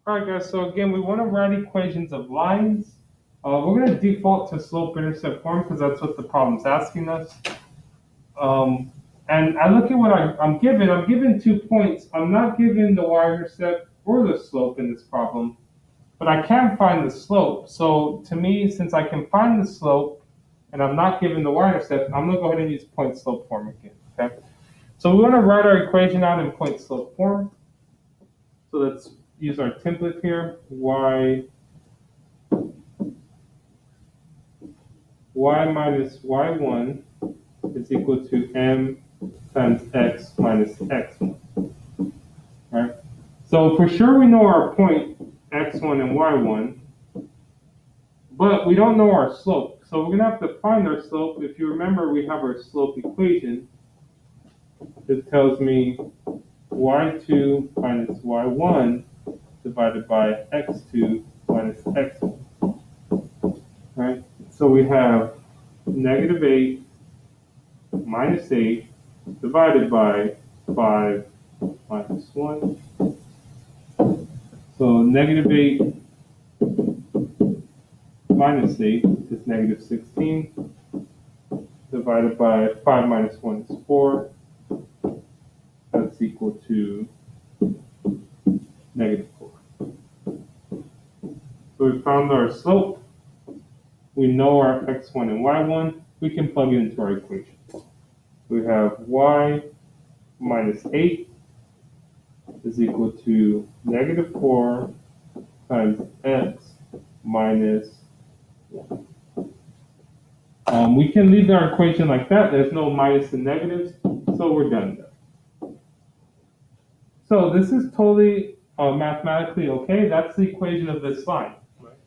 All right, guys. So again, we want to write equations of lines. We're going to default to slope-intercept form because that's what the problem's asking us. And I look at what I'm given. I'm given 2 points. I'm not given the y-intercept or the slope in this problem, but I can find the slope. So to me, since I can find the slope and I'm not given the y-intercept, I'm going to go ahead and use point-slope form again. Okay. So we want to write our equation out in point-slope form. So let's use our template here. Y minus y1 is equal to m times x minus x1. Right? So for sure we know our point x1 and y1, but we don't know our slope. So we're going to have to find our slope. If you remember, we have our slope equation. It tells me y2 minus y1 divided by x2 minus x1. Right? So we have negative 8 minus 8 divided by 5 minus 1. So negative 8 minus 8 is negative 16 divided by 5 minus 1 is 4. That's equal to negative 4. So we found our slope. We know our x1 and y1. We can plug it into our equation. We have y minus 8 is equal to negative 4 times x minus 1. We can leave our equation like that. There's no minus and negatives, so we're done there. So this is totally mathematically okay. That's the equation of this line. Right?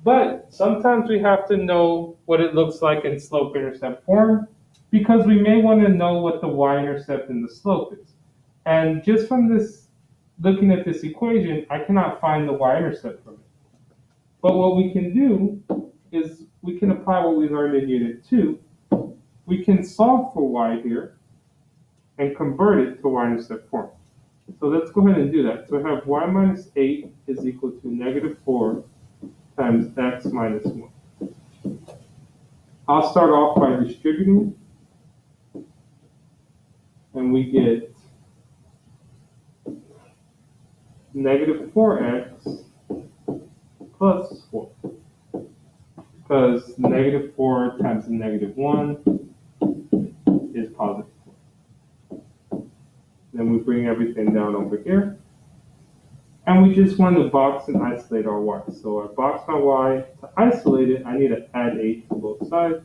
But sometimes we have to know what it looks like in slope-intercept form because we may want to know what the y-intercept and the slope is. And just from this, looking at this equation, I cannot find the y-intercept from it. But what we can do is we can apply what we learned in Unit 2. We can solve for y here and convert it to y-intercept form. So let's go ahead and do that. So I have y minus 8 is equal to negative 4 times x minus 1. I'll start off by distributing, and we get negative 4x plus 4. Because negative 4 times negative 1 is positive 4. Then we bring everything down over here. And we just want to box and isolate our y. So I box my y. To isolate it, I need to add 8 to both sides.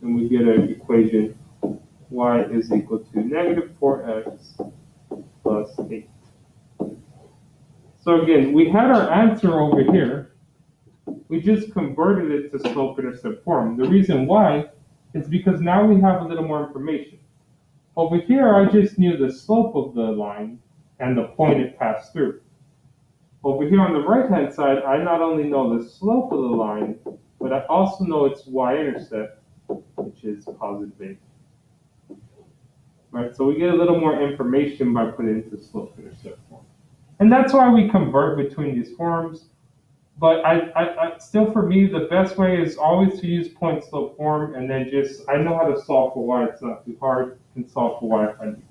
And we get an equation y is equal to negative 4x plus 8. So again, we had our answer over here. We just converted it to slope-intercept form. The reason why is because now we have a little more information. Over here, I just knew the slope of the line and the point it passed through. Over here on the right-hand side, I not only know the slope of the line, but I also know its y-intercept, which is positive 8. Right, so we get a little more information by putting it into slope-intercept form. And that's why we convert between these forms. But I still, for me, the best way is always to use point-slope form, and then I know how to solve for y. It's not too hard. I can solve for y if I need.